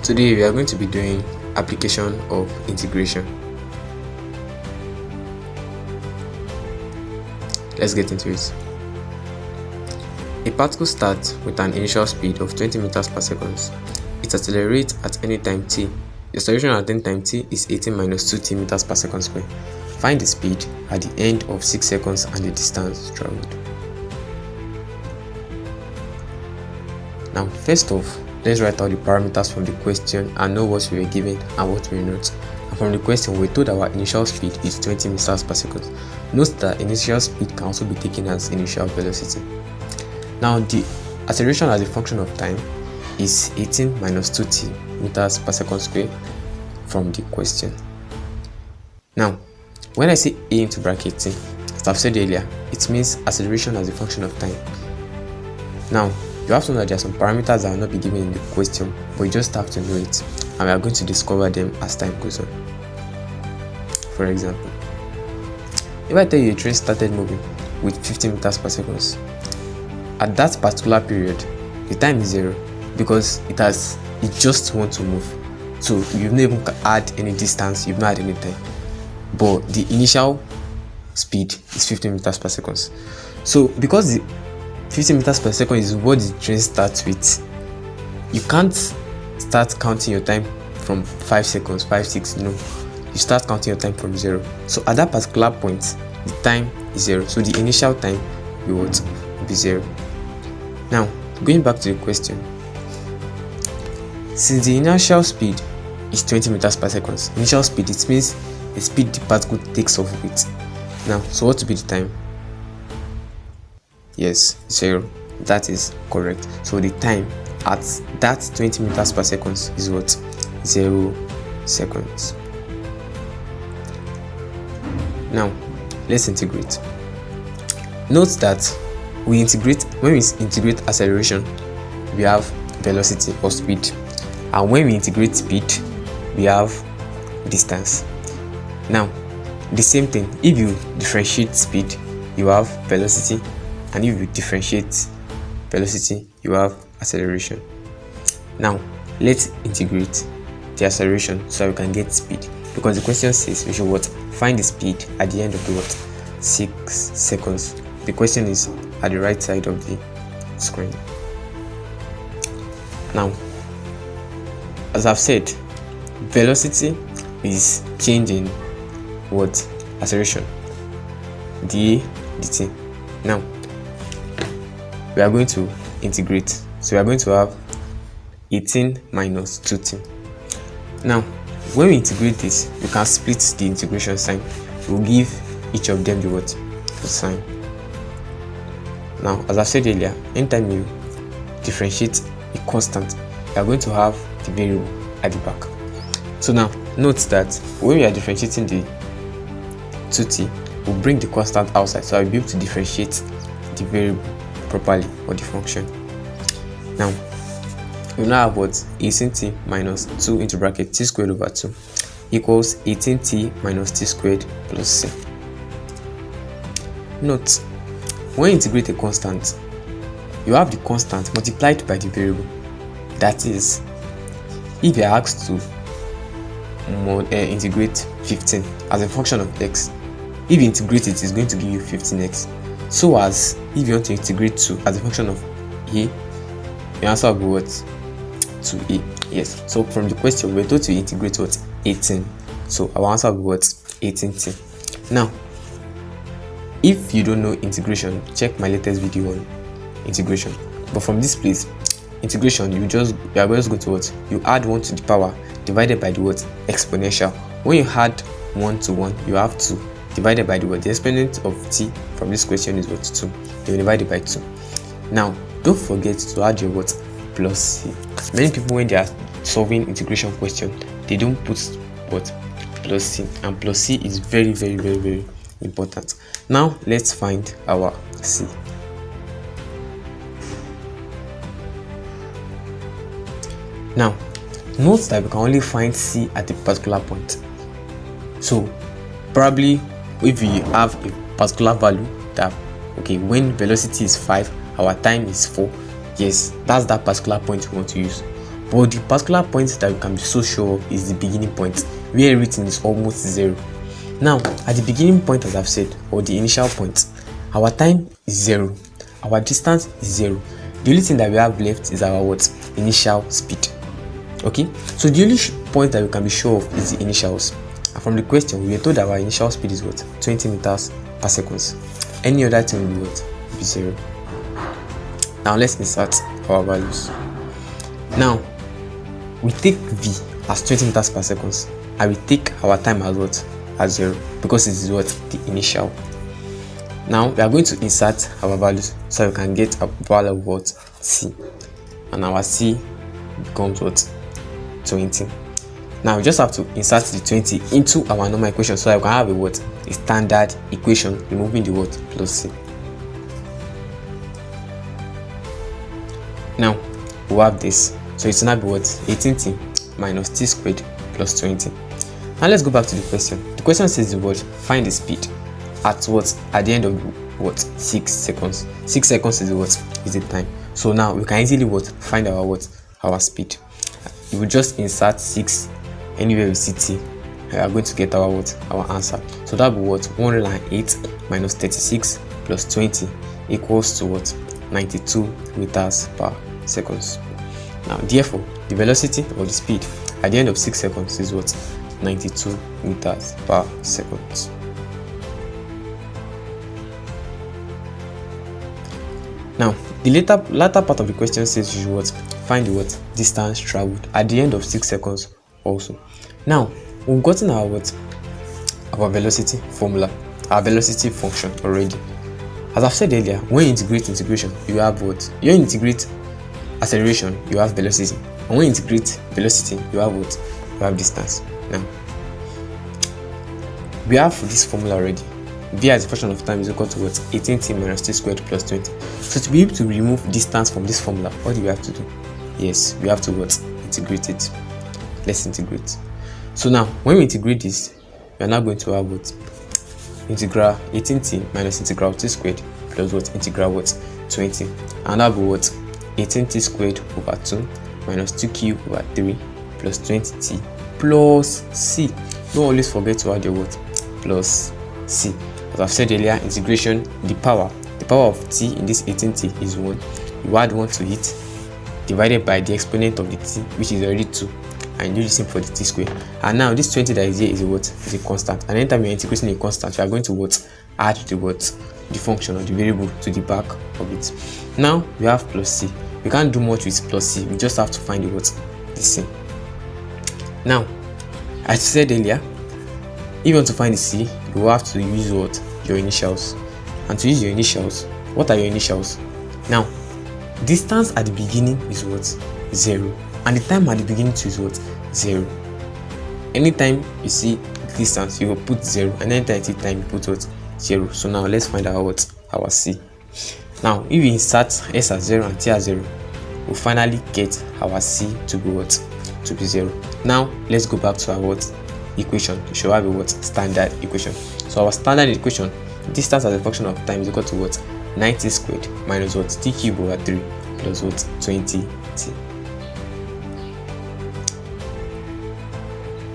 Today we are going to be doing application of integration. Let's get into it. A particle starts with an initial speed of 20 meters per second. It accelerates at any time t. The acceleration at any time t is 18 minus 2t meters per second square. Find the speed at the end of 6 seconds and the distance traveled. Now, first off, let's write out the parameters from the question and know what we were given and what we were not. And from the question, we're told our initial speed is 20 meters per second. Note that initial speed can also be taken as initial velocity. Now, the acceleration as a function of time is 18 minus 2t meters per second square from the question. Now, when I say a into bracket t, as I've said earlier, it means acceleration as a function of time. Now, you have to know that there are some parameters that will not be given in the question, but you just have to know it, and we are going to discover them as time goes on. For example, if I tell you a train started moving with 50 meters per second, at that particular period, the time is 0 because it just wants to move. So you've not even add any distance, you've not had any time, but the initial speed is 50 meters per second. So because the 50 meters per second is what the train starts with, you can't start counting your time from 5 seconds, 5, 6, no. You start counting your time from 0. So at that particular point, the time is 0. So the initial time will be 0. Now, going back to the question, since the initial speed is 20 meters per second, initial speed, it means the speed the particle takes off with. Now, so what will be the time? Yes, 0. That is correct. So the time at that 20 meters per second is what? 0 seconds. Now, let's integrate. Note that when we integrate acceleration, we have velocity or speed, and when we integrate speed, we have distance. Now, the same thing, if you differentiate speed, you have velocity, and if you differentiate velocity, you have acceleration. Now, let's integrate the acceleration so we can get speed, because the question says we should find the speed at the end of the 6 seconds. The question is at the right side of the screen. Now, as I've said, velocity is changing acceleration, dA dt. Now, we are going to integrate, so we are going to have 18 minus 2t. Now, when we integrate this, we can split the integration sign. We'll give each of them the sign. Now, as I said earlier, anytime you differentiate a constant, you are going to have the variable at the back. So now, note that when we are differentiating the 2t, we'll bring the constant outside, so I'll be able to differentiate the variable properly, or the function. Now, we now have 18t minus 2 into bracket t squared over 2 equals 18t minus t squared plus c. Note, when you integrate a constant, you have the constant multiplied by the variable. That is, if you are asked to integrate 15 as a function of x, if you integrate it, it's going to give you 15x. So as if you want to integrate 2 as a function of a, your answer will be 2a. Yes, so from the question, we're told to integrate 18. So our answer will be 18t. Now, if you don't know integration, check my latest video on integration. But from this place, integration, you are just going to you add 1 to the power divided by the exponential. When you add 1 to 1, you have 2 divided by the exponent of t from this question is 2. Then you divide it by 2. Now, don't forget to add your plus c. Many people, when they are solving integration question, they don't put plus c, and plus c is very, very, very, very important. Now, let's find our c. Now, note that we can only find c at a particular point. So, probably if we have a particular value that, okay, when velocity is 5, our time is 4, yes, that's that particular point we want to use. but the particular point that we can be so sure of is the beginning point, where everything is almost 0. Now at the beginning point, as I've said, or the initial point, our time is 0, our distance is 0. The only thing that we have left is our what? Initial speed. Okay, so the only point that we can be sure of is the initials. And from the question, we were told that our initial speed is what? 20 meters per second. Any other thing will be what? Will be 0. Now let's insert our values. Now we take v as 20 meters per second, and we take our time as what? As 0, because it is what? The initial. Now we are going to insert our values so we can get a value of what? C, and our C becomes what? 20. Now we just have to insert the 20 into our normal equation so that we can have a what? A standard equation, removing the what? Plus C. Now we have this, so it's now be what? 18t minus t squared plus 20. Now let's go back to the question. The question says the word find the speed at what? At the end of what? 6 seconds. 6 seconds is what? Is the time. So now we can easily what? Find our what? Our speed. We will just insert 6 anywhere we see t. We are going to get our what? Our answer. So that will be what? 108 minus 36 plus 20 equals to what? 92 meters per second. Now therefore the velocity or the speed at the end of 6 seconds is what? 92 meters per second. Now the latter part of the question says you should what? Find the what? Distance traveled at the end of 6 seconds also. Now we've gotten our what? Our velocity formula, our velocity function already. As I've said earlier, when you integrate integration, you have what? When you integrate acceleration, you have velocity, and when you integrate velocity, you have what? You have distance. Now we have this formula already. V as a function of time is equal to what? 18t minus t squared plus 20. So to be able to remove distance from this formula, what do we have to do? Yes, we have to what? Integrate it. Let's integrate. So now when we integrate this, we are now going to have what? Integral 18t minus integral t squared plus what? Integral what? 20. And that will be what? 18t squared over 2 minus 2 cubed over 3 plus 20t plus c. Don't always forget to add your what? Plus c. As I've said earlier, integration, the power of t in this 18t is 1. You add 1 to it, divided by the exponent of the t, which is already 2, and do the same for the t square. And now this 20 that is here is a what? Is a constant. And anytime you're integrating a constant, you are going to what? Add the what? The function or the variable to the back of it. Now we have plus c. We can't do much with plus c. We just have to find the what? The c. Now, as I said earlier, if you want to find the c, you will have to use what? Your initials. And to use your initials, what are your initials? Now, distance at the beginning is what? 0. And the time at the beginning too is what? 0. Anytime you see distance, you will put 0. And anytime you see time, you put what? 0. So now let's find out what? Our c. Now, if we insert s as 0 and t as 0, we'll finally get our c to be what? To be 0. Now, let's go back to our what? Equation. We should have a what? Standard equation. So our standard equation, distance as a function of time is equal to what? 90 squared minus what? T cubed over 3 plus what? 20t.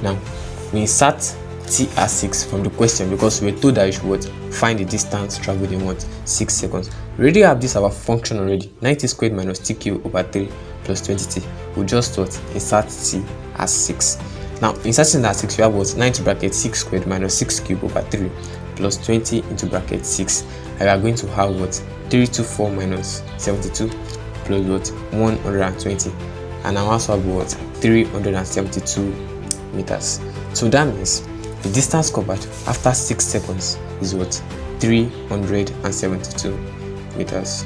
Now we insert t as 6 from the question because we were told that you should what? Find the distance traveled in what? 6 seconds. We already have this our function already. 90 squared minus t cubed over 3 plus 20t. We'll just what? Insert t as 6. Now inserting that 6, we have what? 9 into bracket 6 squared minus 6 cubed over 3 plus 20 into bracket 6. And we are going to have what? 324 minus 72 plus what? 120. And our answer will be what? 372 meters. So that means the distance covered after 6 seconds is what? 372 meters.